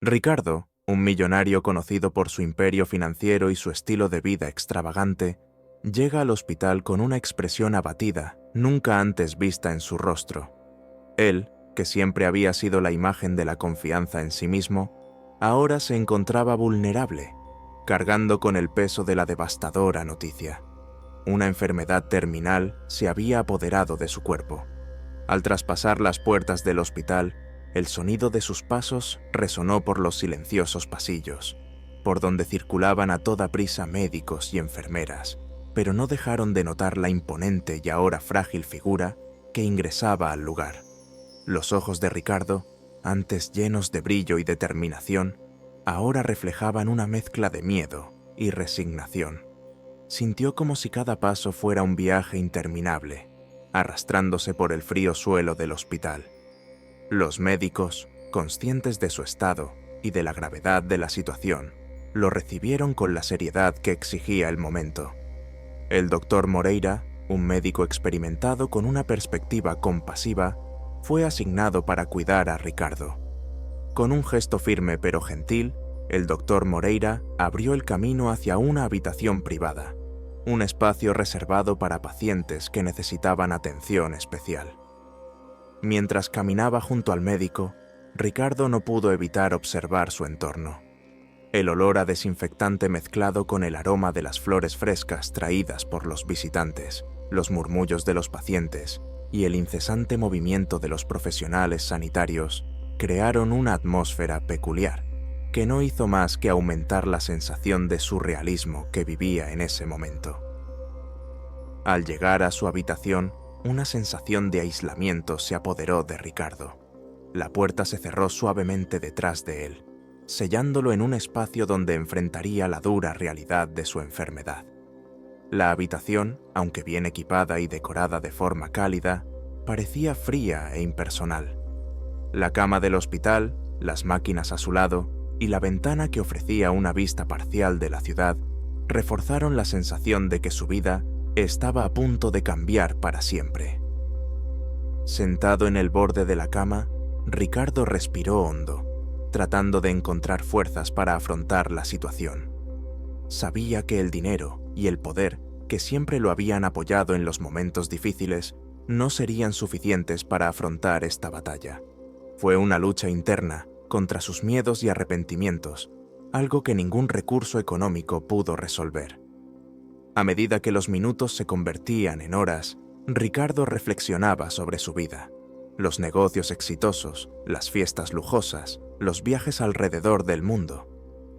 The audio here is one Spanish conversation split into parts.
Ricardo, un millonario conocido por su imperio financiero y su estilo de vida extravagante, llega al hospital con una expresión abatida, nunca antes vista en su rostro. Él, que siempre había sido la imagen de la confianza en sí mismo, ahora se encontraba vulnerable, cargando con el peso de la devastadora noticia. Una enfermedad terminal se había apoderado de su cuerpo. Al traspasar las puertas del hospital, el sonido de sus pasos resonó por los silenciosos pasillos, por donde circulaban a toda prisa médicos y enfermeras, pero no dejaron de notar la imponente y ahora frágil figura que ingresaba al lugar. Los ojos de Ricardo, antes llenos de brillo y determinación, ahora reflejaban una mezcla de miedo y resignación. Sintió como si cada paso fuera un viaje interminable, arrastrándose por el frío suelo del hospital. Los médicos, conscientes de su estado y de la gravedad de la situación, lo recibieron con la seriedad que exigía el momento. El doctor Moreira, un médico experimentado con una perspectiva compasiva, fue asignado para cuidar a Ricardo. Con un gesto firme pero gentil, el doctor Moreira abrió el camino hacia una habitación privada, un espacio reservado para pacientes que necesitaban atención especial. Mientras caminaba junto al médico, Ricardo no pudo evitar observar su entorno. El olor a desinfectante mezclado con el aroma de las flores frescas traídas por los visitantes, los murmullos de los pacientes y el incesante movimiento de los profesionales sanitarios crearon una atmósfera peculiar que no hizo más que aumentar la sensación de surrealismo que vivía en ese momento. Al llegar a su habitación, una sensación de aislamiento se apoderó de Ricardo. La puerta se cerró suavemente detrás de él, sellándolo en un espacio donde enfrentaría la dura realidad de su enfermedad. La habitación, aunque bien equipada y decorada de forma cálida, parecía fría e impersonal. La cama del hospital, las máquinas a su lado y la ventana que ofrecía una vista parcial de la ciudad reforzaron la sensación de que su vida estaba a punto de cambiar para siempre. Sentado en el borde de la cama, Ricardo respiró hondo, tratando de encontrar fuerzas para afrontar la situación. Sabía que el dinero y el poder que siempre lo habían apoyado en los momentos difíciles no serían suficientes para afrontar esta batalla. Fue una lucha interna contra sus miedos y arrepentimientos, algo que ningún recurso económico pudo resolver. A medida que los minutos se convertían en horas, Ricardo reflexionaba sobre su vida. Los negocios exitosos, las fiestas lujosas, los viajes alrededor del mundo.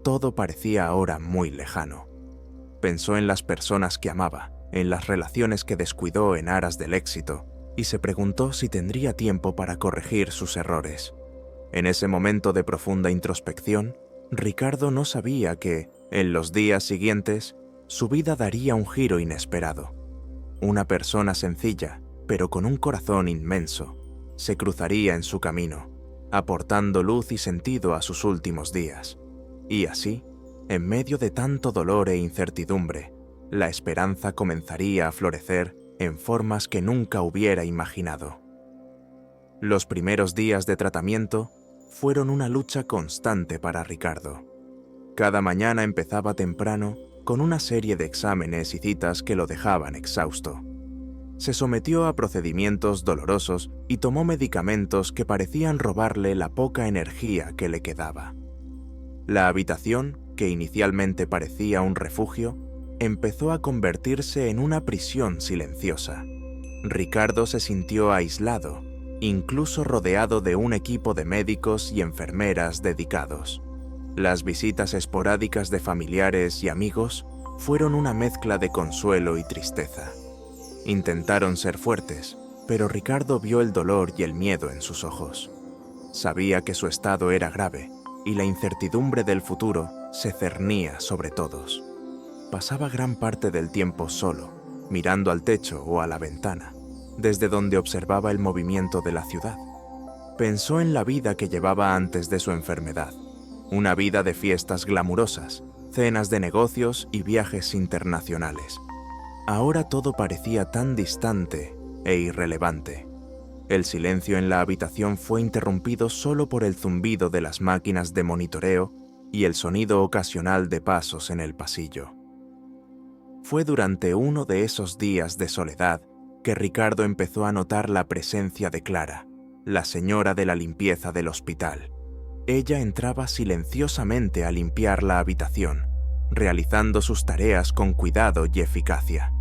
Todo parecía ahora muy lejano. Pensó en las personas que amaba, en las relaciones que descuidó en aras del éxito, y se preguntó si tendría tiempo para corregir sus errores. En ese momento de profunda introspección, Ricardo no sabía que, en los días siguientes, su vida daría un giro inesperado. Una persona sencilla, pero con un corazón inmenso, se cruzaría en su camino, aportando luz y sentido a sus últimos días. Y así, en medio de tanto dolor e incertidumbre, la esperanza comenzaría a florecer en formas que nunca hubiera imaginado. Los primeros días de tratamiento fueron una lucha constante para Ricardo. Cada mañana empezaba temprano con una serie de exámenes y citas que lo dejaban exhausto. Se sometió a procedimientos dolorosos y tomó medicamentos que parecían robarle la poca energía que le quedaba. La habitación, que inicialmente parecía un refugio, empezó a convertirse en una prisión silenciosa. Ricardo se sintió aislado, incluso rodeado de un equipo de médicos y enfermeras dedicados. Las visitas esporádicas de familiares y amigos fueron una mezcla de consuelo y tristeza. Intentaron ser fuertes, pero Ricardo vio el dolor y el miedo en sus ojos. Sabía que su estado era grave y la incertidumbre del futuro se cernía sobre todos. Pasaba gran parte del tiempo solo, mirando al techo o a la ventana, desde donde observaba el movimiento de la ciudad. Pensó en la vida que llevaba antes de su enfermedad. Una vida de fiestas glamurosas, cenas de negocios y viajes internacionales. Ahora todo parecía tan distante e irrelevante. El silencio en la habitación fue interrumpido solo por el zumbido de las máquinas de monitoreo y el sonido ocasional de pasos en el pasillo. Fue durante uno de esos días de soledad que Ricardo empezó a notar la presencia de Clara, la señora de la limpieza del hospital. Ella entraba silenciosamente a limpiar la habitación, realizando sus tareas con cuidado y eficacia.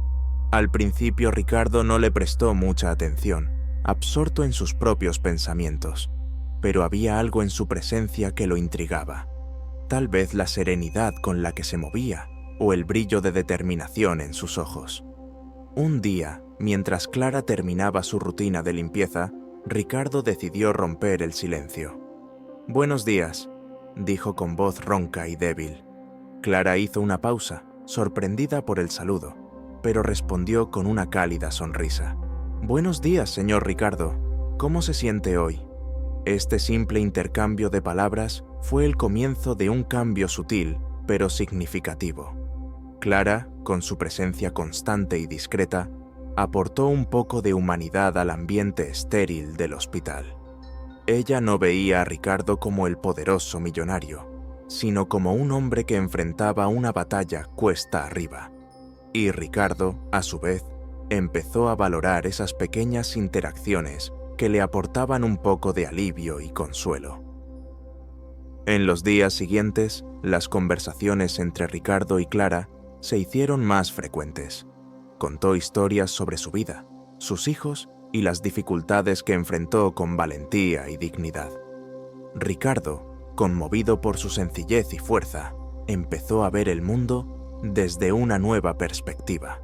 Al principio Ricardo no le prestó mucha atención, absorto en sus propios pensamientos, pero había algo en su presencia que lo intrigaba. Tal vez la serenidad con la que se movía o el brillo de determinación en sus ojos. Un día, mientras Clara terminaba su rutina de limpieza, Ricardo decidió romper el silencio. «Buenos días», dijo con voz ronca y débil. Clara hizo una pausa, sorprendida por el saludo, pero respondió con una cálida sonrisa. «Buenos días, señor Ricardo. ¿Cómo se siente hoy?» Este simple intercambio de palabras fue el comienzo de un cambio sutil, pero significativo. Clara, con su presencia constante y discreta, aportó un poco de humanidad al ambiente estéril del hospital. Ella no veía a Ricardo como el poderoso millonario, sino como un hombre que enfrentaba una batalla cuesta arriba. Y Ricardo, a su vez, empezó a valorar esas pequeñas interacciones que le aportaban un poco de alivio y consuelo. En los días siguientes, las conversaciones entre Ricardo y Clara se hicieron más frecuentes. Contó historias sobre su vida, sus hijos y las dificultades que enfrentó con valentía y dignidad. Ricardo, conmovido por su sencillez y fuerza, empezó a ver el mundo desde una nueva perspectiva.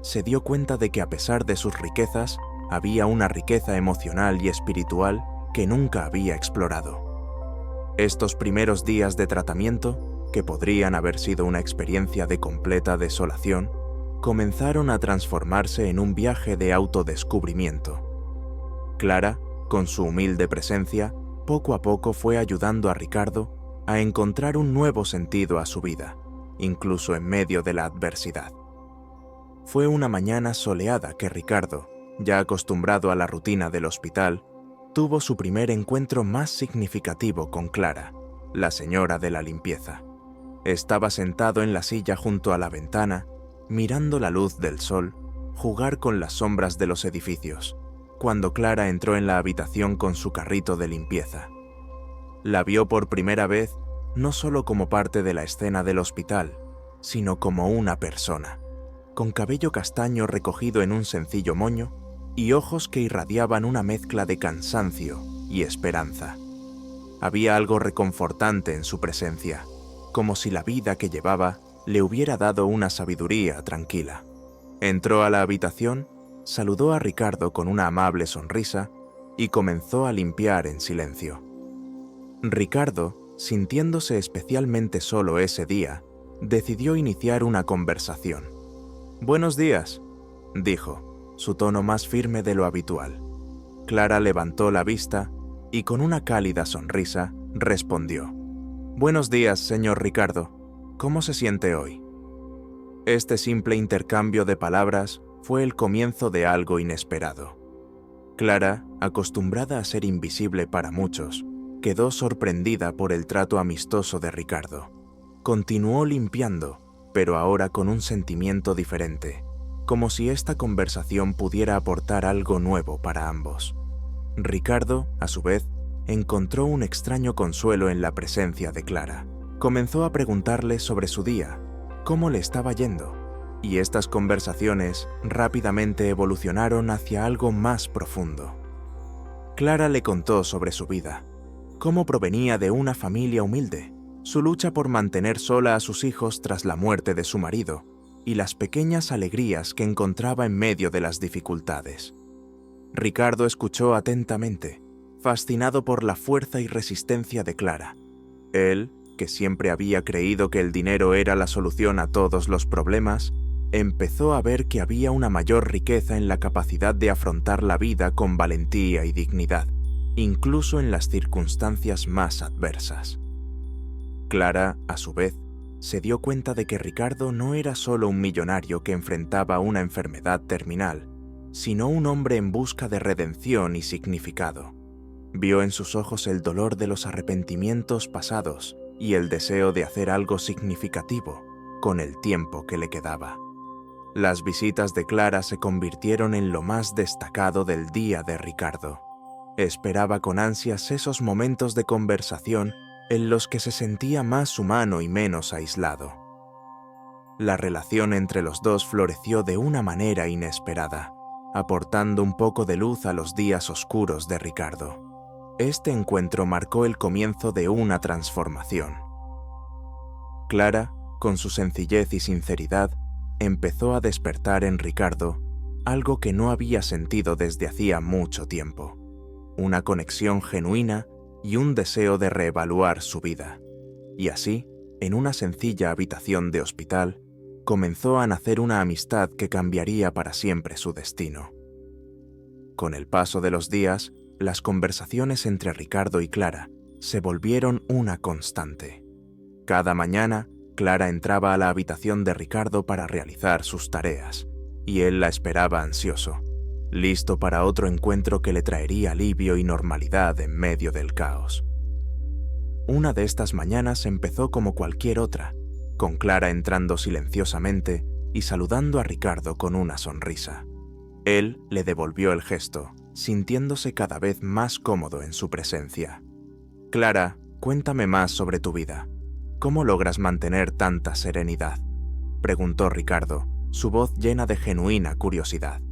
Se dio cuenta de que a pesar de sus riquezas, había una riqueza emocional y espiritual que nunca había explorado. Estos primeros días de tratamiento, que podrían haber sido una experiencia de completa desolación, comenzaron a transformarse en un viaje de autodescubrimiento. Clara, con su humilde presencia, poco a poco fue ayudando a Ricardo a encontrar un nuevo sentido a su vida, incluso en medio de la adversidad. Fue una mañana soleada que Ricardo, ya acostumbrado a la rutina del hospital, tuvo su primer encuentro más significativo con Clara, la señora de la limpieza. Estaba sentado en la silla junto a la ventana, mirando la luz del sol jugar con las sombras de los edificios, cuando Clara entró en la habitación con su carrito de limpieza. La vio por primera vez no solo como parte de la escena del hospital, sino como una persona, con cabello castaño recogido en un sencillo moño y ojos que irradiaban una mezcla de cansancio y esperanza. Había algo reconfortante en su presencia, como si la vida que llevaba le hubiera dado una sabiduría tranquila. Entró a la habitación, saludó a Ricardo con una amable sonrisa y comenzó a limpiar en silencio. Ricardo, sintiéndose especialmente solo ese día, decidió iniciar una conversación. «Buenos días», dijo, su tono más firme de lo habitual. Clara levantó la vista y con una cálida sonrisa respondió. «Buenos días, señor Ricardo. ¿Cómo se siente hoy?» Este simple intercambio de palabras fue el comienzo de algo inesperado. Clara, acostumbrada a ser invisible para muchos, quedó sorprendida por el trato amistoso de Ricardo. Continuó limpiando, pero ahora con un sentimiento diferente, como si esta conversación pudiera aportar algo nuevo para ambos. Ricardo, a su vez, encontró un extraño consuelo en la presencia de Clara. Comenzó a preguntarle sobre su día, cómo le estaba yendo, y estas conversaciones rápidamente evolucionaron hacia algo más profundo. Clara le contó sobre su vida, cómo provenía de una familia humilde, su lucha por mantener sola a sus hijos tras la muerte de su marido, y las pequeñas alegrías que encontraba en medio de las dificultades. Ricardo escuchó atentamente, fascinado por la fuerza y resistencia de Clara. Él, que siempre había creído que el dinero era la solución a todos los problemas, empezó a ver que había una mayor riqueza en la capacidad de afrontar la vida con valentía y dignidad, incluso en las circunstancias más adversas. Clara, a su vez, se dio cuenta de que Ricardo no era solo un millonario que enfrentaba una enfermedad terminal, sino un hombre en busca de redención y significado. Vio en sus ojos el dolor de los arrepentimientos pasados y el deseo de hacer algo significativo con el tiempo que le quedaba. Las visitas de Clara se convirtieron en lo más destacado del día de Ricardo. Esperaba con ansias esos momentos de conversación en los que se sentía más humano y menos aislado. La relación entre los dos floreció de una manera inesperada, aportando un poco de luz a los días oscuros de Ricardo. Este encuentro marcó el comienzo de una transformación. Clara, con su sencillez y sinceridad, empezó a despertar en Ricardo algo que no había sentido desde hacía mucho tiempo: una conexión genuina y un deseo de reevaluar su vida. Y así, en una sencilla habitación de hospital, comenzó a nacer una amistad que cambiaría para siempre su destino. Con el paso de los días, las conversaciones entre Ricardo y Clara se volvieron una constante. Cada mañana, Clara entraba a la habitación de Ricardo para realizar sus tareas, y él la esperaba ansioso, listo para otro encuentro que le traería alivio y normalidad en medio del caos. Una de estas mañanas empezó como cualquier otra, con Clara entrando silenciosamente y saludando a Ricardo con una sonrisa. Él le devolvió el gesto, sintiéndose cada vez más cómodo en su presencia. «Clara, cuéntame más sobre tu vida. ¿Cómo logras mantener tanta serenidad?», preguntó Ricardo, su voz llena de genuina curiosidad.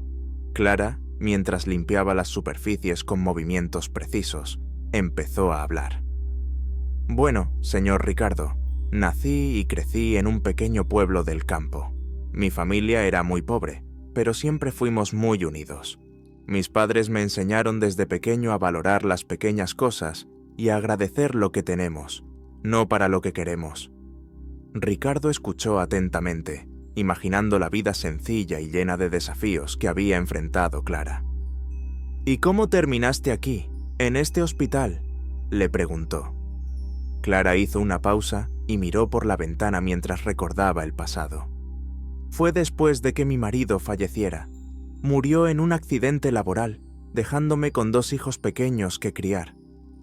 Clara, mientras limpiaba las superficies con movimientos precisos, empezó a hablar. «Bueno, señor Ricardo, nací y crecí en un pequeño pueblo del campo. Mi familia era muy pobre, pero siempre fuimos muy unidos. Mis padres me enseñaron desde pequeño a valorar las pequeñas cosas y a agradecer lo que tenemos, no para lo que queremos». Ricardo escuchó atentamente, imaginando la vida sencilla y llena de desafíos que había enfrentado Clara. «¿Y cómo terminaste aquí, en este hospital?», le preguntó. Clara hizo una pausa y miró por la ventana mientras recordaba el pasado. «Fue después de que mi marido falleciera. Murió en un accidente laboral, dejándome con 2 hijos pequeños que criar.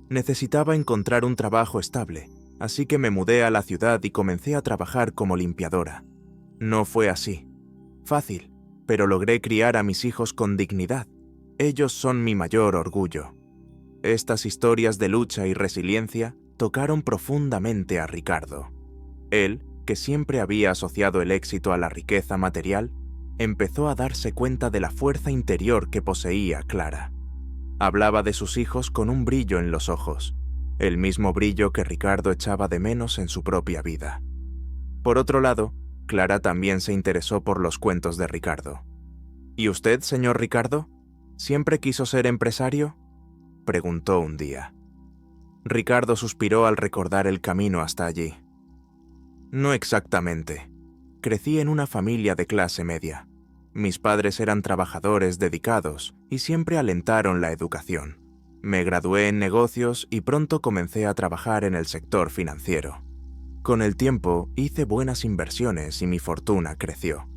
Necesitaba encontrar un trabajo estable, así que me mudé a la ciudad y comencé a trabajar como limpiadora. No fue así fácil, pero logré criar a mis hijos con dignidad. Ellos son mi mayor orgullo». Estas historias de lucha y resiliencia tocaron profundamente a Ricardo. Él, que siempre había asociado el éxito a la riqueza material, empezó a darse cuenta de la fuerza interior que poseía Clara. Hablaba de sus hijos con un brillo en los ojos, el mismo brillo que Ricardo echaba de menos en su propia vida. Por otro lado, Clara también se interesó por los cuentos de Ricardo. «¿Y usted, señor Ricardo, siempre quiso ser empresario?», preguntó un día. Ricardo suspiró al recordar el camino hasta allí. «No exactamente. Crecí en una familia de clase media. Mis padres eran trabajadores dedicados y siempre alentaron la educación. Me gradué en negocios y pronto comencé a trabajar en el sector financiero. Con el tiempo hice buenas inversiones y mi fortuna creció.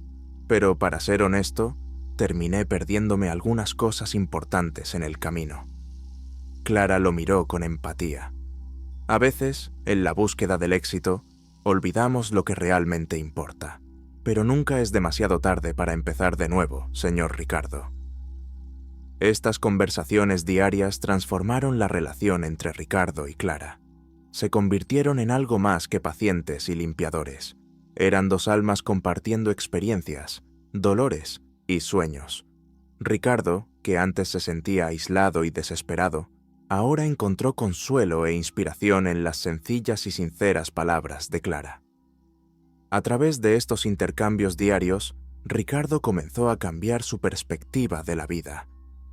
Pero para ser honesto, terminé perdiéndome algunas cosas importantes en el camino». Clara lo miró con empatía. A veces, en la búsqueda del éxito, olvidamos lo que realmente importa, pero nunca es demasiado tarde para empezar de nuevo, señor Ricardo. Estas conversaciones diarias transformaron la relación entre Ricardo y Clara. Se convirtieron en algo más que pacientes y limpiadores. Eran 2 almas compartiendo experiencias, dolores y sueños. Ricardo, que antes se sentía aislado y desesperado, ahora encontró consuelo e inspiración en las sencillas y sinceras palabras de Clara. A través de estos intercambios diarios, Ricardo comenzó a cambiar su perspectiva de la vida.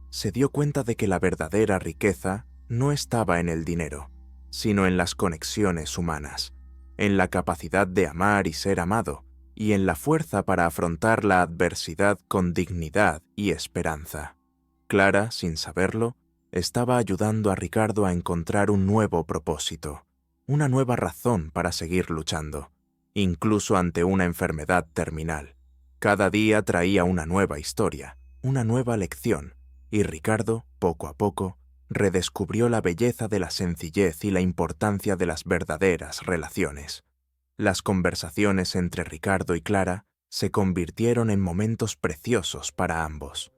Se dio cuenta de que la verdadera riqueza no estaba en el dinero, sino en las conexiones humanas, en la capacidad de amar y ser amado, y en la fuerza para afrontar la adversidad con dignidad y esperanza. Clara, sin saberlo, estaba ayudando a Ricardo a encontrar un nuevo propósito, una nueva razón para seguir luchando, incluso ante una enfermedad terminal. Cada día traía una nueva historia, una nueva lección, y Ricardo, poco a poco, redescubrió la belleza de la sencillez y la importancia de las verdaderas relaciones. Las conversaciones entre Ricardo y Clara se convirtieron en momentos preciosos para ambos.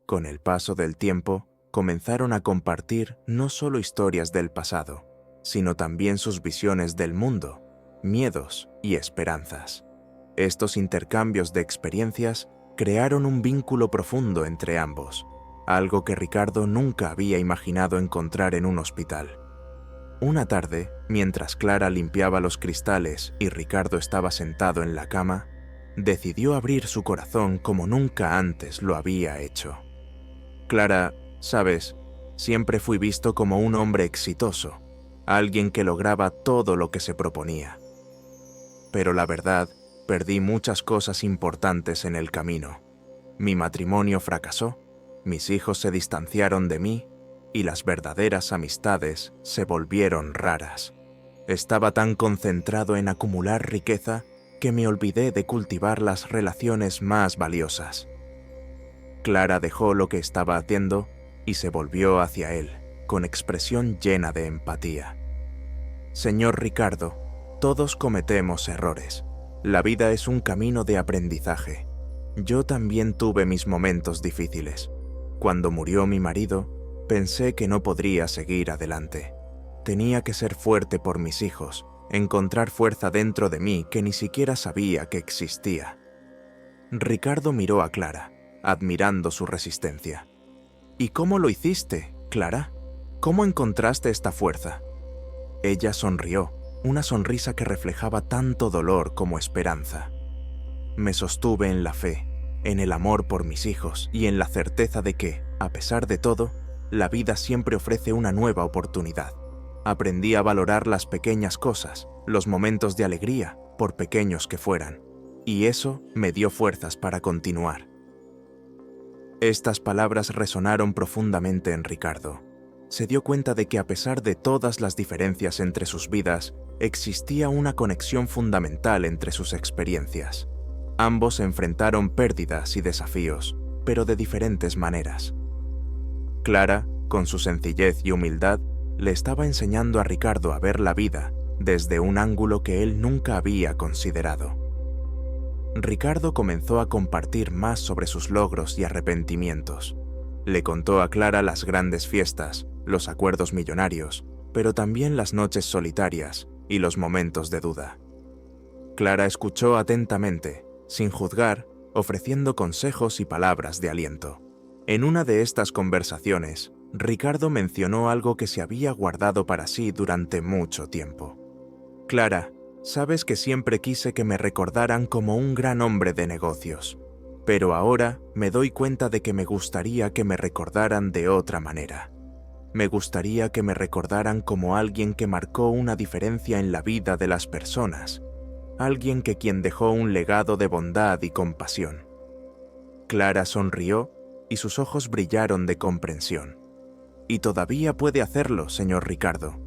Con el paso del tiempo, comenzaron a compartir no solo historias del pasado, sino también sus visiones del mundo, miedos y esperanzas. Estos intercambios de experiencias crearon un vínculo profundo entre ambos, algo que Ricardo nunca había imaginado encontrar en un hospital. Una tarde, mientras Clara limpiaba los cristales y Ricardo estaba sentado en la cama, decidió abrir su corazón como nunca antes lo había hecho. Clara, sabes, siempre fui visto como un hombre exitoso, alguien que lograba todo lo que se proponía. Pero la verdad, perdí muchas cosas importantes en el camino. Mi matrimonio fracasó, mis hijos se distanciaron de mí y las verdaderas amistades se volvieron raras. Estaba tan concentrado en acumular riqueza que me olvidé de cultivar las relaciones más valiosas. Clara dejó lo que estaba haciendo y se volvió hacia él, con expresión llena de empatía. Señor Ricardo, todos cometemos errores. La vida es un camino de aprendizaje. Yo también tuve mis momentos difíciles. Cuando murió mi marido, pensé que no podría seguir adelante. Tenía que ser fuerte por mis hijos, encontrar fuerza dentro de mí que ni siquiera sabía que existía. Ricardo miró a Clara, admirando su resistencia. ¿Y cómo lo hiciste, Clara? ¿Cómo encontraste esta fuerza? Ella sonrió, una sonrisa que reflejaba tanto dolor como esperanza. Me sostuve en la fe, en el amor por mis hijos y en la certeza de que, a pesar de todo, la vida siempre ofrece una nueva oportunidad. Aprendí a valorar las pequeñas cosas, los momentos de alegría, por pequeños que fueran, y eso me dio fuerzas para continuar. Estas palabras resonaron profundamente en Ricardo. Se dio cuenta de que a pesar de todas las diferencias entre sus vidas, existía una conexión fundamental entre sus experiencias. Ambos enfrentaron pérdidas y desafíos, pero de diferentes maneras. Clara, con su sencillez y humildad, le estaba enseñando a Ricardo a ver la vida desde un ángulo que él nunca había considerado. Ricardo comenzó a compartir más sobre sus logros y arrepentimientos. Le contó a Clara las grandes fiestas, los acuerdos millonarios, pero también las noches solitarias y los momentos de duda. Clara escuchó atentamente, sin juzgar, ofreciendo consejos y palabras de aliento. En una de estas conversaciones, Ricardo mencionó algo que se había guardado para sí durante mucho tiempo. Clara, sabes que siempre quise que me recordaran como un gran hombre de negocios, pero ahora me doy cuenta de que me gustaría que me recordaran de otra manera. Me gustaría que me recordaran como alguien que marcó una diferencia en la vida de las personas, alguien quien dejó un legado de bondad y compasión. Clara sonrió y sus ojos brillaron de comprensión. Y todavía puede hacerlo, señor Ricardo.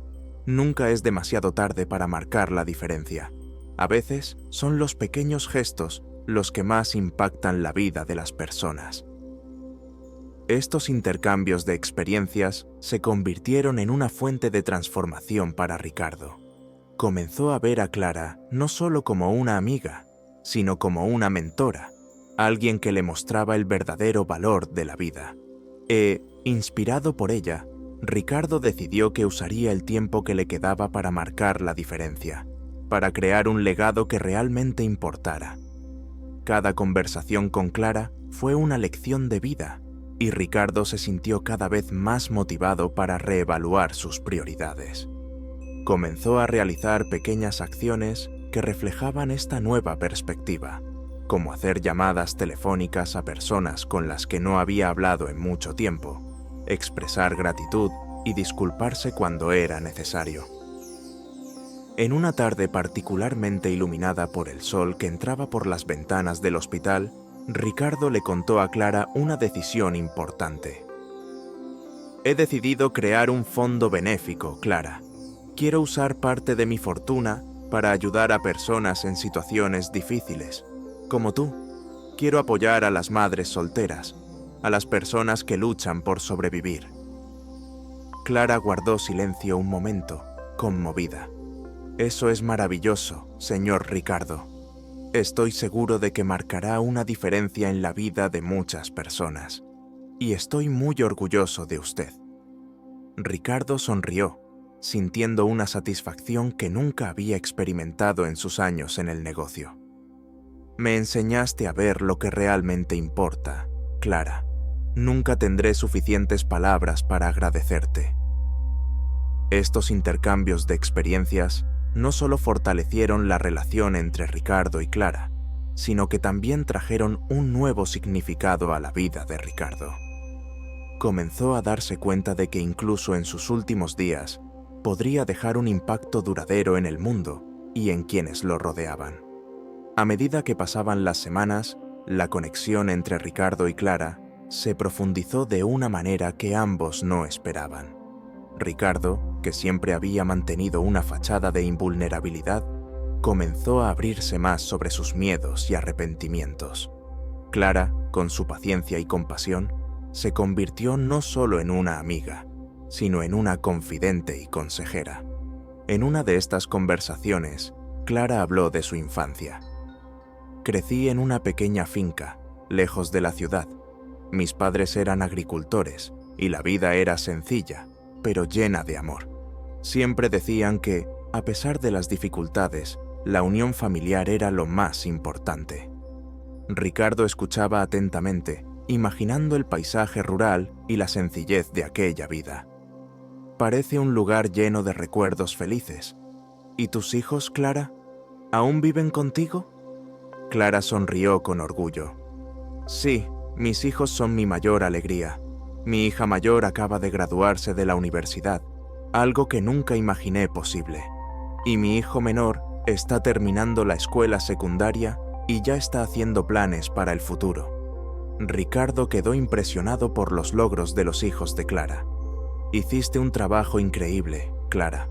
Nunca es demasiado tarde para marcar la diferencia. A veces son los pequeños gestos los que más impactan la vida de las personas. Estos intercambios de experiencias se convirtieron en una fuente de transformación para Ricardo. Comenzó a ver a Clara no solo como una amiga, sino como una mentora, alguien que le mostraba el verdadero valor de la vida. Inspirado por ella, Ricardo decidió que usaría el tiempo que le quedaba para marcar la diferencia, para crear un legado que realmente importara. Cada conversación con Clara fue una lección de vida, y Ricardo se sintió cada vez más motivado para reevaluar sus prioridades. Comenzó a realizar pequeñas acciones que reflejaban esta nueva perspectiva, como hacer llamadas telefónicas a personas con las que no había hablado en mucho tiempo, expresar gratitud y disculparse cuando era necesario. En una tarde particularmente iluminada por el sol que entraba por las ventanas del hospital, Ricardo le contó a Clara una decisión importante. He decidido crear un fondo benéfico, Clara. Quiero usar parte de mi fortuna para ayudar a personas en situaciones difíciles, como tú. Quiero apoyar a las madres solteras. a las personas que luchan por sobrevivir. Clara guardó silencio un momento, conmovida. Eso es maravilloso, señor Ricardo. Estoy seguro de que marcará una diferencia en la vida de muchas personas. Y estoy muy orgulloso de usted. Ricardo sonrió, sintiendo una satisfacción que nunca había experimentado en sus años en el negocio. Me enseñaste a ver lo que realmente importa, Clara. Nunca tendré suficientes palabras para agradecerte. Estos intercambios de experiencias no solo fortalecieron la relación entre Ricardo y Clara, sino que también trajeron un nuevo significado a la vida de Ricardo. Comenzó a darse cuenta de que incluso en sus últimos días podría dejar un impacto duradero en el mundo y en quienes lo rodeaban. A medida que pasaban las semanas, la conexión entre Ricardo y Clara se profundizó de una manera que ambos no esperaban. Ricardo, que siempre había mantenido una fachada de invulnerabilidad, comenzó a abrirse más sobre sus miedos y arrepentimientos. Clara, con su paciencia y compasión, se convirtió no solo en una amiga, sino en una confidente y consejera. En una de estas conversaciones, Clara habló de su infancia. Crecí en una pequeña finca, lejos de la ciudad. Mis padres eran agricultores y la vida era sencilla, pero llena de amor. Siempre decían que, a pesar de las dificultades, la unión familiar era lo más importante. Ricardo escuchaba atentamente, imaginando el paisaje rural y la sencillez de aquella vida. Parece un lugar lleno de recuerdos felices. ¿Y tus hijos, Clara? ¿Aún viven contigo? Clara sonrió con orgullo. Sí, mis hijos son mi mayor alegría. Mi hija mayor acaba de graduarse de la universidad, algo que nunca imaginé posible. Y mi hijo menor está terminando la escuela secundaria y ya está haciendo planes para el futuro. Ricardo quedó impresionado por los logros de los hijos de Clara. Hiciste un trabajo increíble, Clara.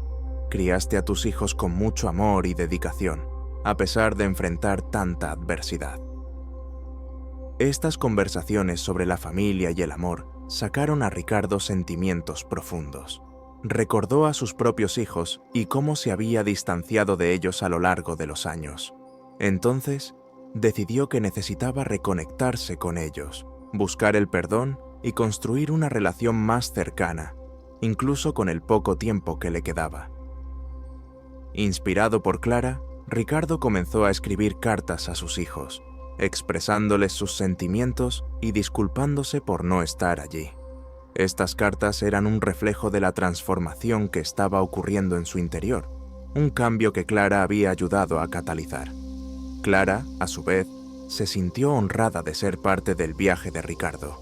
Criaste a tus hijos con mucho amor y dedicación, a pesar de enfrentar tanta adversidad. Estas conversaciones sobre la familia y el amor sacaron a Ricardo sentimientos profundos. Recordó a sus propios hijos y cómo se había distanciado de ellos a lo largo de los años. Entonces, decidió que necesitaba reconectarse con ellos, buscar el perdón y construir una relación más cercana, incluso con el poco tiempo que le quedaba. Inspirado por Clara, Ricardo comenzó a escribir cartas a sus hijos, expresándoles sus sentimientos y disculpándose por no estar allí. Estas cartas eran un reflejo de la transformación que estaba ocurriendo en su interior, un cambio que Clara había ayudado a catalizar. Clara, a su vez, se sintió honrada de ser parte del viaje de Ricardo.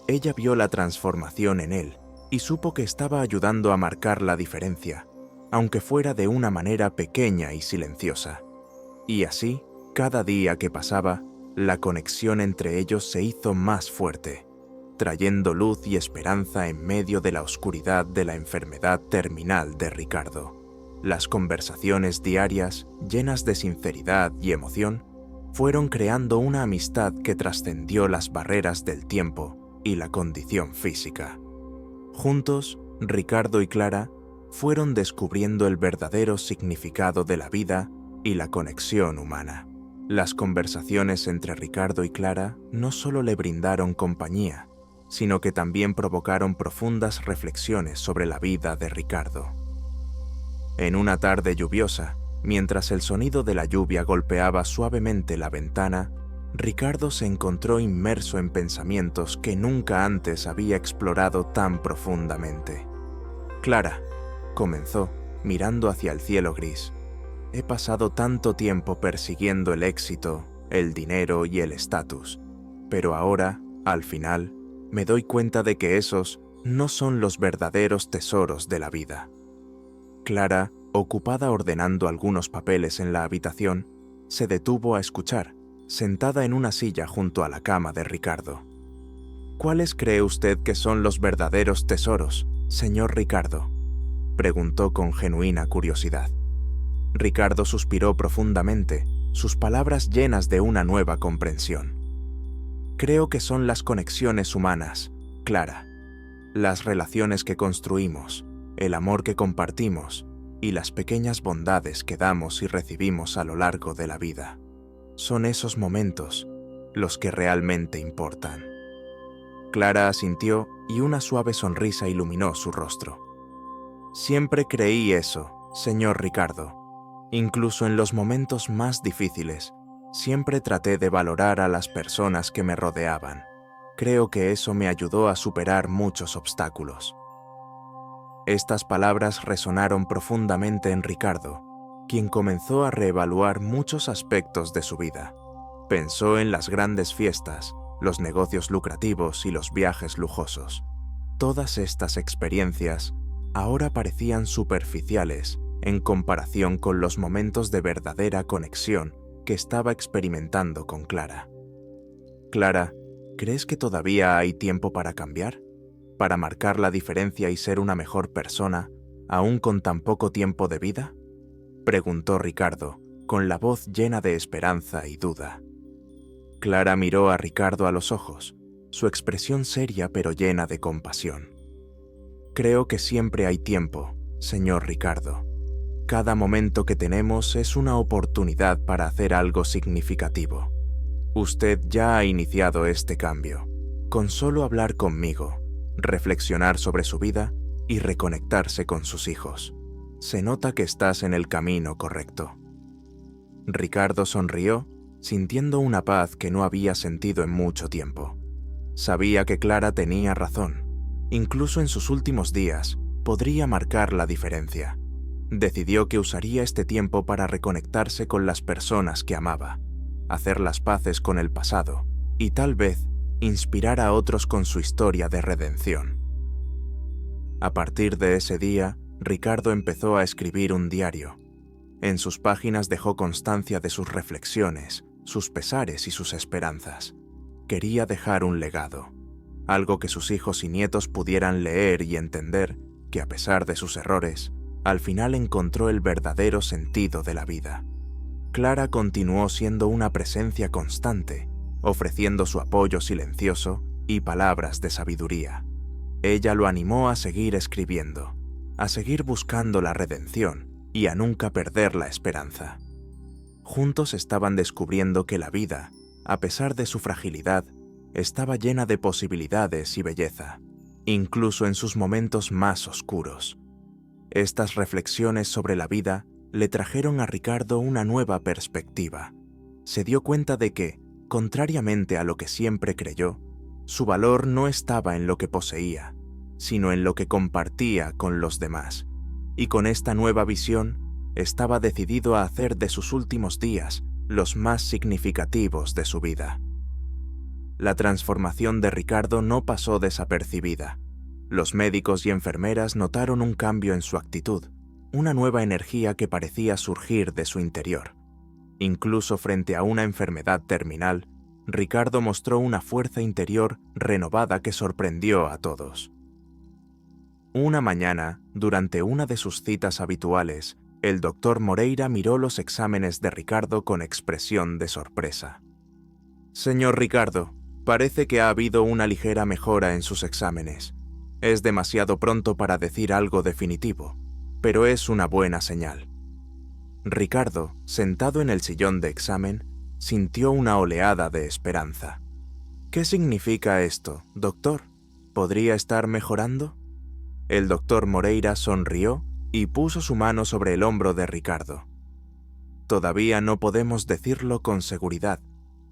Ella vio la transformación en él y supo que estaba ayudando a marcar la diferencia, aunque fuera de una manera pequeña y silenciosa. Y así, cada día que pasaba, la conexión entre ellos se hizo más fuerte, trayendo luz y esperanza en medio de la oscuridad de la enfermedad terminal de Ricardo. Las conversaciones diarias, llenas de sinceridad y emoción, fueron creando una amistad que trascendió las barreras del tiempo y la condición física. Juntos, Ricardo y Clara fueron descubriendo el verdadero significado de la vida y la conexión humana. Las conversaciones entre Ricardo y Clara no solo le brindaron compañía, sino que también provocaron profundas reflexiones sobre la vida de Ricardo. En una tarde lluviosa, mientras el sonido de la lluvia golpeaba suavemente la ventana, Ricardo se encontró inmerso en pensamientos que nunca antes había explorado tan profundamente. Clara, comenzó, mirando hacia el cielo gris. He pasado tanto tiempo persiguiendo el éxito, el dinero y el estatus, pero ahora, al final, me doy cuenta de que esos no son los verdaderos tesoros de la vida. Clara, ocupada ordenando algunos papeles en la habitación, se detuvo a escuchar, sentada en una silla junto a la cama de Ricardo. ¿Cuáles cree usted que son los verdaderos tesoros, señor Ricardo?, preguntó con genuina curiosidad. Ricardo suspiró profundamente, sus palabras llenas de una nueva comprensión. Creo que son las conexiones humanas, Clara, las relaciones que construimos, el amor que compartimos y las pequeñas bondades que damos y recibimos a lo largo de la vida. Son esos momentos los que realmente importan. Clara asintió y una suave sonrisa iluminó su rostro. Siempre creí eso, señor Ricardo. Incluso en los momentos más difíciles, siempre traté de valorar a las personas que me rodeaban. Creo que eso me ayudó a superar muchos obstáculos. Estas palabras resonaron profundamente en Ricardo, quien comenzó a reevaluar muchos aspectos de su vida. Pensó en las grandes fiestas, los negocios lucrativos y los viajes lujosos. Todas estas experiencias ahora parecían superficiales en comparación con los momentos de verdadera conexión que estaba experimentando con Clara. Clara, ¿crees que todavía hay tiempo para cambiar? ¿Para marcar la diferencia y ser una mejor persona, aún con tan poco tiempo de vida? Preguntó Ricardo, con la voz llena de esperanza y duda. Clara miró a Ricardo a los ojos, su expresión seria pero llena de compasión. Creo que siempre hay tiempo, señor Ricardo. Cada momento que tenemos es una oportunidad para hacer algo significativo. Usted ya ha iniciado este cambio. Con solo hablar conmigo, reflexionar sobre su vida y reconectarse con sus hijos. Se nota que estás en el camino correcto. Ricardo sonrió, sintiendo una paz que no había sentido en mucho tiempo. Sabía que Clara tenía razón. Incluso en sus últimos días, podría marcar la diferencia. Decidió que usaría este tiempo para reconectarse con las personas que amaba, hacer las paces con el pasado y tal vez inspirar a otros con su historia de redención. A partir de ese día, Ricardo empezó a escribir un diario. En sus páginas dejó constancia de sus reflexiones, sus pesares y sus esperanzas. Quería dejar un legado, algo que sus hijos y nietos pudieran leer y entender que a pesar de sus errores, al final encontró el verdadero sentido de la vida. Clara continuó siendo una presencia constante, ofreciendo su apoyo silencioso y palabras de sabiduría. Ella lo animó a seguir escribiendo, a seguir buscando la redención y a nunca perder la esperanza. Juntos estaban descubriendo que la vida, a pesar de su fragilidad, estaba llena de posibilidades y belleza, incluso en sus momentos más oscuros. Estas reflexiones sobre la vida le trajeron a Ricardo una nueva perspectiva. Se dio cuenta de que, contrariamente a lo que siempre creyó, su valor no estaba en lo que poseía, sino en lo que compartía con los demás. Y con esta nueva visión, estaba decidido a hacer de sus últimos días los más significativos de su vida. La transformación de Ricardo no pasó desapercibida. Los médicos y enfermeras notaron un cambio en su actitud, una nueva energía que parecía surgir de su interior. Incluso frente a una enfermedad terminal, Ricardo mostró una fuerza interior renovada que sorprendió a todos. Una mañana, durante una de sus citas habituales, el doctor Moreira miró los exámenes de Ricardo con expresión de sorpresa. «Señor Ricardo, parece que ha habido una ligera mejora en sus exámenes. Es demasiado pronto para decir algo definitivo, pero es una buena señal». Ricardo, sentado en el sillón de examen, sintió una oleada de esperanza. «¿Qué significa esto, doctor? ¿Podría estar mejorando?» El doctor Moreira sonrió y puso su mano sobre el hombro de Ricardo. «Todavía no podemos decirlo con seguridad,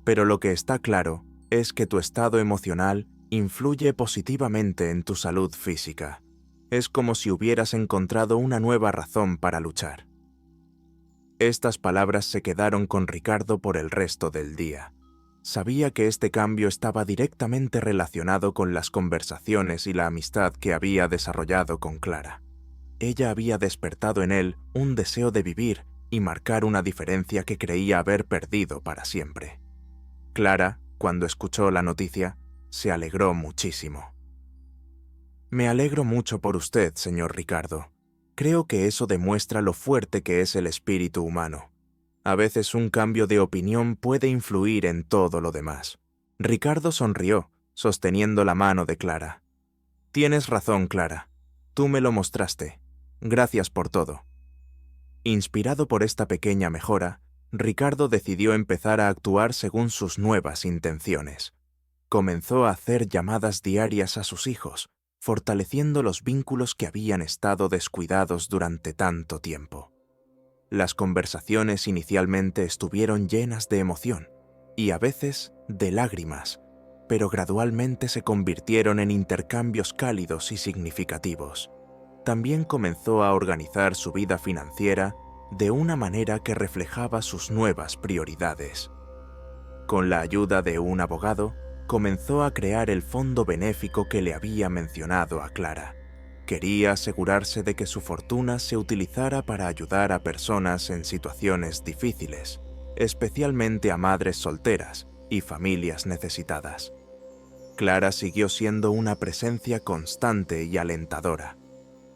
pero lo que está claro es que tu estado emocional influye positivamente en tu salud física. Es como si hubieras encontrado una nueva razón para luchar». Estas palabras se quedaron con Ricardo por el resto del día. Sabía que este cambio estaba directamente relacionado con las conversaciones y la amistad que había desarrollado con Clara. Ella había despertado en él un deseo de vivir y marcar una diferencia que creía haber perdido para siempre. Clara, cuando escuchó la noticia, se alegró muchísimo. «Me alegro mucho por usted, señor Ricardo. Creo que eso demuestra lo fuerte que es el espíritu humano. A veces un cambio de opinión puede influir en todo lo demás. Ricardo sonrió, sosteniendo la mano de Clara. «Tienes razón, Clara. Tú me lo mostraste. Gracias por todo». Inspirado por esta pequeña mejora, Ricardo decidió empezar a actuar según sus nuevas intenciones. Comenzó a hacer llamadas diarias a sus hijos, fortaleciendo los vínculos que habían estado descuidados durante tanto tiempo. Las conversaciones inicialmente estuvieron llenas de emoción y a veces de lágrimas, pero gradualmente se convirtieron en intercambios cálidos y significativos. También comenzó a organizar su vida financiera de una manera que reflejaba sus nuevas prioridades. Con la ayuda de un abogado, comenzó a crear el fondo benéfico que le había mencionado a Clara. Quería asegurarse de que su fortuna se utilizara para ayudar a personas en situaciones difíciles, especialmente a madres solteras y familias necesitadas. Clara siguió siendo una presencia constante y alentadora.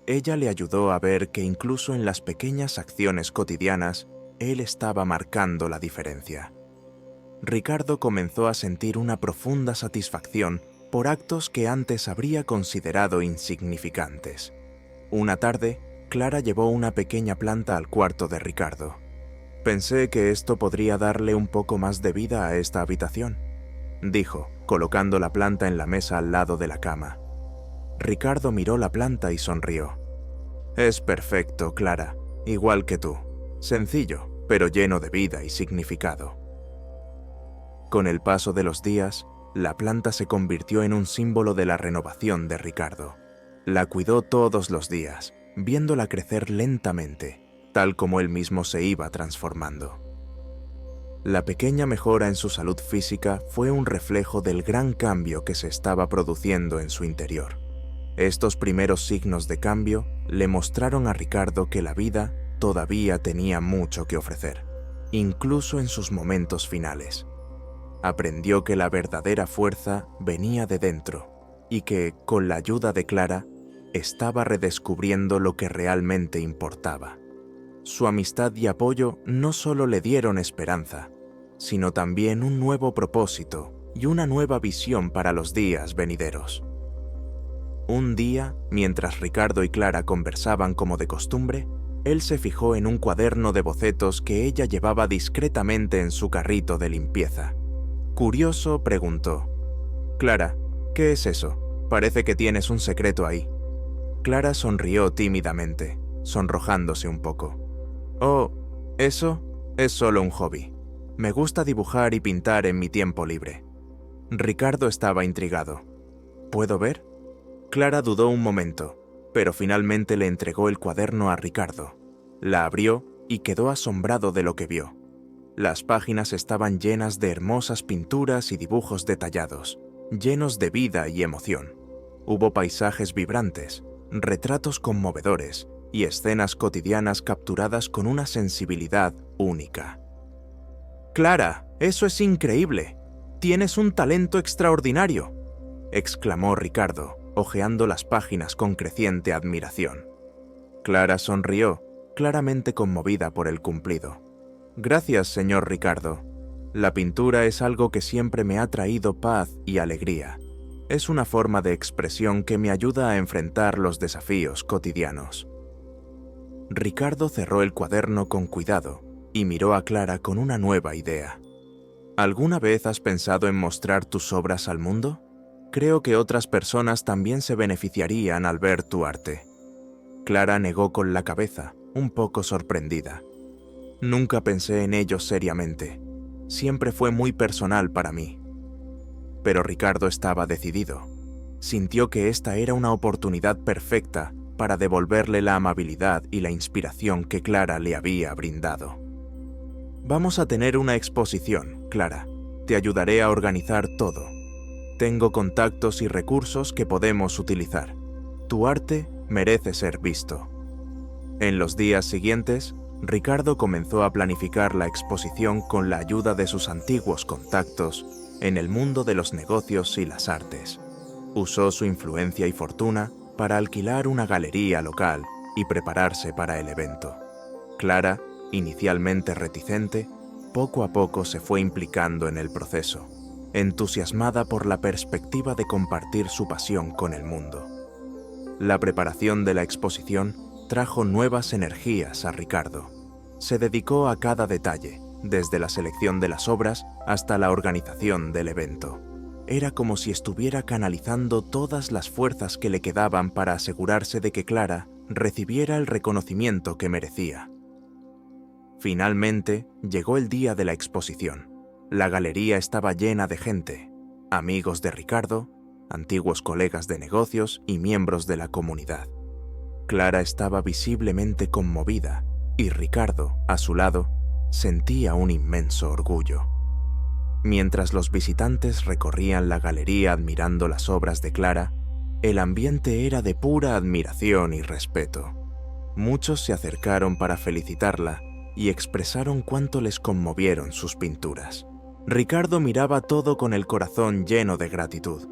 Ella le ayudó a ver que incluso en las pequeñas acciones cotidianas, él estaba marcando la diferencia. Ricardo comenzó a sentir una profunda satisfacción por actos que antes habría considerado insignificantes. Una tarde, Clara llevó una pequeña planta al cuarto de Ricardo. «Pensé que esto podría darle un poco más de vida a esta habitación», dijo, colocando la planta en la mesa al lado de la cama. Ricardo miró la planta y sonrió. «Es perfecto, Clara, igual que tú. Sencillo, pero lleno de vida y significado». Con el paso de los días, la planta se convirtió en un símbolo de la renovación de Ricardo. La cuidó todos los días, viéndola crecer lentamente, tal como él mismo se iba transformando. La pequeña mejora en su salud física fue un reflejo del gran cambio que se estaba produciendo en su interior. Estos primeros signos de cambio le mostraron a Ricardo que la vida todavía tenía mucho que ofrecer, incluso en sus momentos finales. Aprendió que la verdadera fuerza venía de dentro y que, con la ayuda de Clara, estaba redescubriendo lo que realmente importaba. Su amistad y apoyo no solo le dieron esperanza, sino también un nuevo propósito y una nueva visión para los días venideros. Un día, mientras Ricardo y Clara conversaban como de costumbre, él se fijó en un cuaderno de bocetos que ella llevaba discretamente en su carrito de limpieza. Curioso, preguntó: «Clara, ¿qué es eso? Parece que tienes un secreto ahí». Clara sonrió tímidamente, sonrojándose un poco. «Oh, eso es solo un hobby. Me gusta dibujar y pintar en mi tiempo libre». Ricardo estaba intrigado. «¿Puedo ver?». Clara dudó un momento, pero finalmente le entregó el cuaderno a Ricardo. La abrió y quedó asombrado de lo que vio. Las páginas estaban llenas de hermosas pinturas y dibujos detallados, llenos de vida y emoción. Hubo paisajes vibrantes, retratos conmovedores y escenas cotidianas capturadas con una sensibilidad única. «Clara, eso es increíble. Tienes un talento extraordinario», exclamó Ricardo, hojeando las páginas con creciente admiración. Clara sonrió, claramente conmovida por el cumplido. «Gracias, señor Ricardo. La pintura es algo que siempre me ha traído paz y alegría. Es una forma de expresión que me ayuda a enfrentar los desafíos cotidianos». Ricardo cerró el cuaderno con cuidado y miró a Clara con una nueva idea. «¿Alguna vez has pensado en mostrar tus obras al mundo? Creo que otras personas también se beneficiarían al ver tu arte». Clara negó con la cabeza, un poco sorprendida. «Nunca pensé en ello seriamente. Siempre fue muy personal para mí». Pero Ricardo estaba decidido. Sintió que esta era una oportunidad perfecta para devolverle la amabilidad y la inspiración que Clara le había brindado. «Vamos a tener una exposición, Clara. Te ayudaré a organizar todo. Tengo contactos y recursos que podemos utilizar. Tu arte merece ser visto». En los días siguientes, Ricardo comenzó a planificar la exposición con la ayuda de sus antiguos contactos en el mundo de los negocios y las artes. Usó su influencia y fortuna para alquilar una galería local y prepararse para el evento. Clara, inicialmente reticente, poco a poco se fue implicando en el proceso. entusiasmada por la perspectiva de compartir su pasión con el mundo. La preparación de la exposición trajo nuevas energías a Ricardo. Se dedicó a cada detalle, desde la selección de las obras hasta la organización del evento. Era como si estuviera canalizando todas las fuerzas que le quedaban para asegurarse de que Clara recibiera el reconocimiento que merecía. Finalmente, llegó el día de la exposición. La galería estaba llena de gente, amigos de Ricardo, antiguos colegas de negocios y miembros de la comunidad. Clara estaba visiblemente conmovida y Ricardo, a su lado, sentía un inmenso orgullo. Mientras los visitantes recorrían la galería admirando las obras de Clara, el ambiente era de pura admiración y respeto. Muchos se acercaron para felicitarla y expresaron cuánto les conmovieron sus pinturas. Ricardo miraba todo con el corazón lleno de gratitud.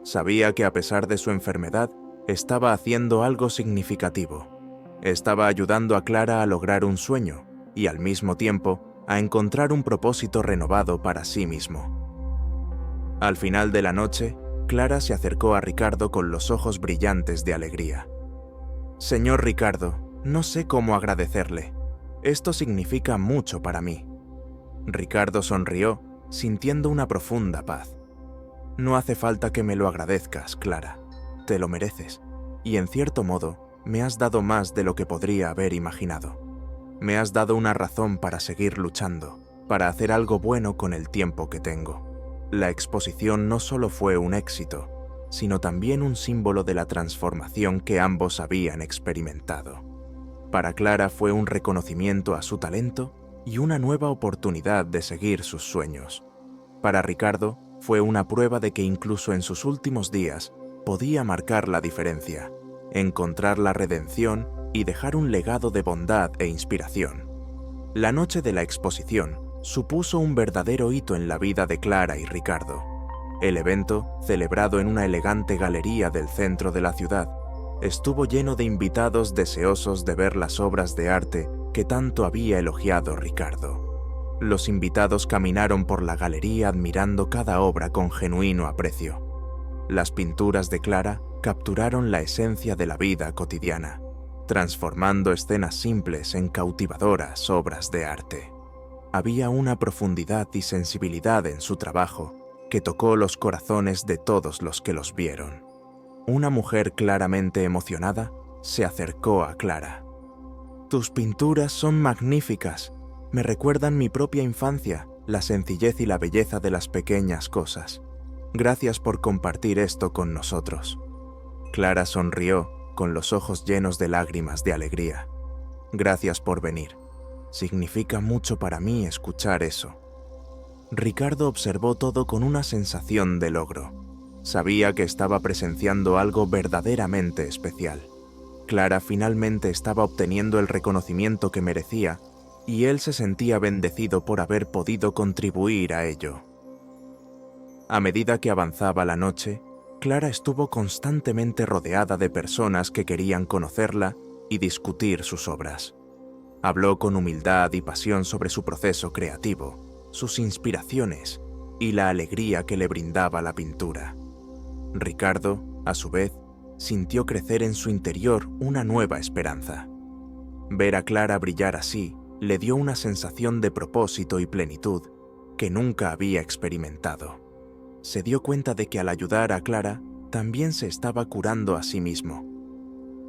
Sabía que a pesar de su enfermedad, estaba haciendo algo significativo. Estaba ayudando a Clara a lograr un sueño y al mismo tiempo a encontrar un propósito renovado para sí mismo. Al final de la noche, Clara se acercó a Ricardo con los ojos brillantes de alegría. «Señor Ricardo, no sé cómo agradecerle. Esto significa mucho para mí». Ricardo sonrió, sintiendo una profunda paz. «No hace falta que me lo agradezcas, Clara. Te lo mereces. Y en cierto modo, me has dado más de lo que podría haber imaginado. Me has dado una razón para seguir luchando, para hacer algo bueno con el tiempo que tengo». La exposición no solo fue un éxito, sino también un símbolo de la transformación que ambos habían experimentado. Para Clara fue un reconocimiento a su talento y una nueva oportunidad de seguir sus sueños. Para Ricardo fue una prueba de que incluso en sus últimos días podía marcar la diferencia, encontrar la redención y dejar un legado de bondad e inspiración. La noche de la exposición supuso un verdadero hito en la vida de Clara y Ricardo. El evento, celebrado en una elegante galería del centro de la ciudad, estuvo lleno de invitados deseosos de ver las obras de arte que tanto había elogiado Ricardo. Los invitados caminaron por la galería admirando cada obra con genuino aprecio. Las pinturas de Clara capturaron la esencia de la vida cotidiana, transformando escenas simples en cautivadoras obras de arte. Había una profundidad y sensibilidad en su trabajo que tocó los corazones de todos los que los vieron. Una mujer claramente emocionada se acercó a Clara. «Tus pinturas son magníficas. Me recuerdan mi propia infancia, la sencillez y la belleza de las pequeñas cosas. Gracias por compartir esto con nosotros». Clara sonrió con los ojos llenos de lágrimas de alegría. «Gracias por venir. Significa mucho para mí escuchar eso». Ricardo observó todo con una sensación de logro. Sabía que estaba presenciando algo verdaderamente especial. Clara finalmente estaba obteniendo el reconocimiento que merecía y él se sentía bendecido por haber podido contribuir a ello. A medida que avanzaba la noche, Clara estuvo constantemente rodeada de personas que querían conocerla y discutir sus obras. Habló con humildad y pasión sobre su proceso creativo, sus inspiraciones y la alegría que le brindaba la pintura. Ricardo, a su vez, sintió crecer en su interior una nueva esperanza. Ver a Clara brillar así le dio una sensación de propósito y plenitud que nunca había experimentado. Se dio cuenta de que al ayudar a Clara, también se estaba curando a sí mismo.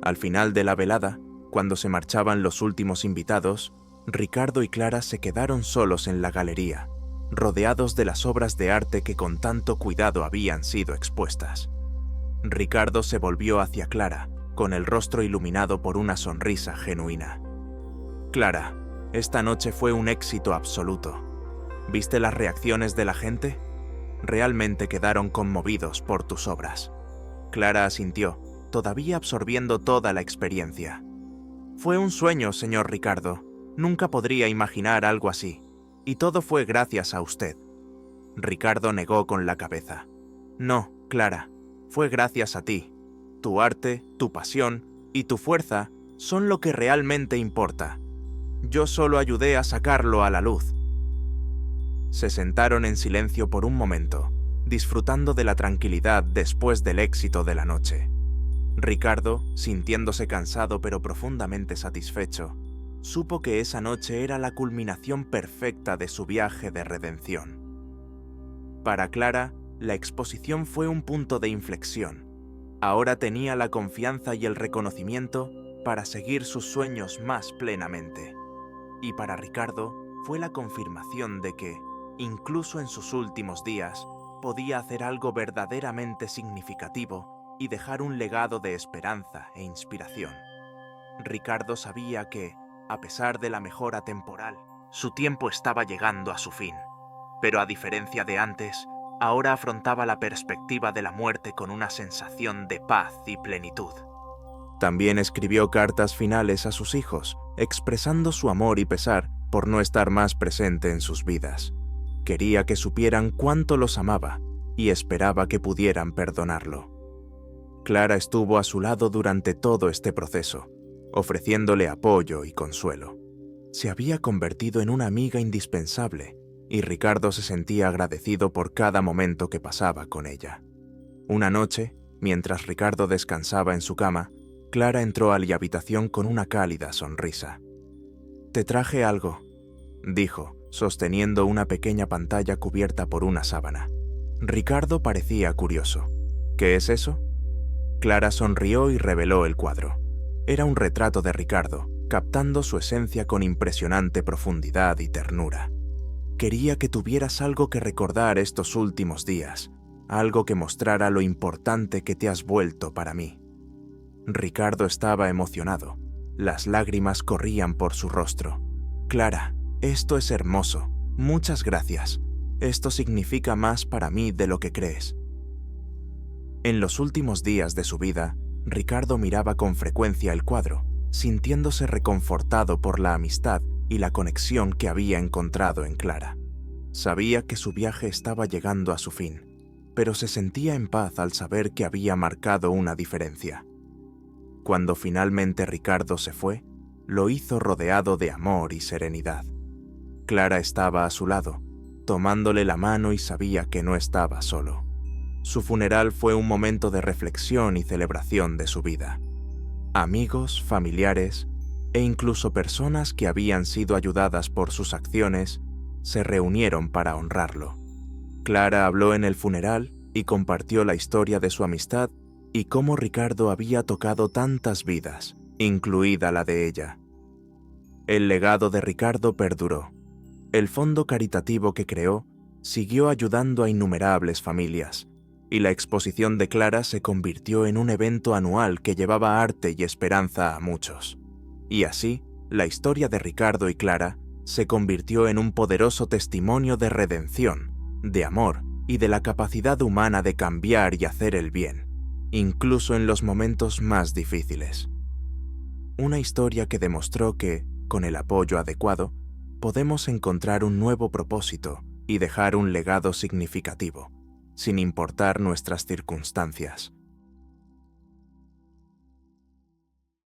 Al final de la velada, cuando se marchaban los últimos invitados, Ricardo y Clara se quedaron solos en la galería, rodeados de las obras de arte que con tanto cuidado habían sido expuestas. Ricardo se volvió hacia Clara, con el rostro iluminado por una sonrisa genuina. «Clara, esta noche fue un éxito absoluto. ¿Viste las reacciones de la gente? Realmente quedaron conmovidos por tus obras». Clara asintió, todavía absorbiendo toda la experiencia. «Fue un sueño, señor Ricardo. Nunca podría imaginar algo así. Y todo fue gracias a usted». Ricardo negó con la cabeza. «No, Clara, fue gracias a ti. Tu arte, tu pasión y tu fuerza son lo que realmente importa. Yo solo ayudé a sacarlo a la luz». Se sentaron en silencio por un momento, disfrutando de la tranquilidad después del éxito de la noche. Ricardo, sintiéndose cansado pero profundamente satisfecho, supo que esa noche era la culminación perfecta de su viaje de redención. Para Clara, la exposición fue un punto de inflexión. Ahora tenía la confianza y el reconocimiento para seguir sus sueños más plenamente. Y para Ricardo fue la confirmación de que, incluso en sus últimos días, podía hacer algo verdaderamente significativo y dejar un legado de esperanza e inspiración. Ricardo sabía que, a pesar de la mejora temporal, su tiempo estaba llegando a su fin. Pero a diferencia de antes, ahora afrontaba la perspectiva de la muerte con una sensación de paz y plenitud. También escribió cartas finales a sus hijos, expresando su amor y pesar por no estar más presente en sus vidas. Quería que supieran cuánto los amaba y esperaba que pudieran perdonarlo. Clara estuvo a su lado durante todo este proceso, ofreciéndole apoyo y consuelo. Se había convertido en una amiga indispensable y Ricardo se sentía agradecido por cada momento que pasaba con ella. Una noche, mientras Ricardo descansaba en su cama, Clara entró a la habitación con una cálida sonrisa. «Te traje algo», dijo, sosteniendo una pequeña pantalla cubierta por una sábana. Ricardo parecía curioso. «¿Qué es eso?». Clara sonrió y reveló el cuadro. Era un retrato de Ricardo, captando su esencia con impresionante profundidad y ternura. «Quería que tuvieras algo que recordar estos últimos días, algo que mostrara lo importante que te has vuelto para mí». Ricardo estaba emocionado. Las lágrimas corrían por su rostro. «Clara, esto es hermoso. Muchas gracias. Esto significa más para mí de lo que crees». En los últimos días de su vida, Ricardo miraba con frecuencia el cuadro, sintiéndose reconfortado por la amistad y la conexión que había encontrado en Clara. Sabía que su viaje estaba llegando a su fin, pero se sentía en paz al saber que había marcado una diferencia. Cuando finalmente Ricardo se fue, lo hizo rodeado de amor y serenidad. Clara estaba a su lado, tomándole la mano y sabía que no estaba solo. Su funeral fue un momento de reflexión y celebración de su vida. Amigos, familiares e incluso personas que habían sido ayudadas por sus acciones se reunieron para honrarlo. Clara habló en el funeral y compartió la historia de su amistad y cómo Ricardo había tocado tantas vidas, incluida la de ella. El legado de Ricardo perduró. El fondo caritativo que creó siguió ayudando a innumerables familias, y la exposición de Clara se convirtió en un evento anual que llevaba arte y esperanza a muchos. Y así, la historia de Ricardo y Clara se convirtió en un poderoso testimonio de redención, de amor y de la capacidad humana de cambiar y hacer el bien, incluso en los momentos más difíciles. Una historia que demostró que, con el apoyo adecuado, podemos encontrar un nuevo propósito y dejar un legado significativo, sin importar nuestras circunstancias.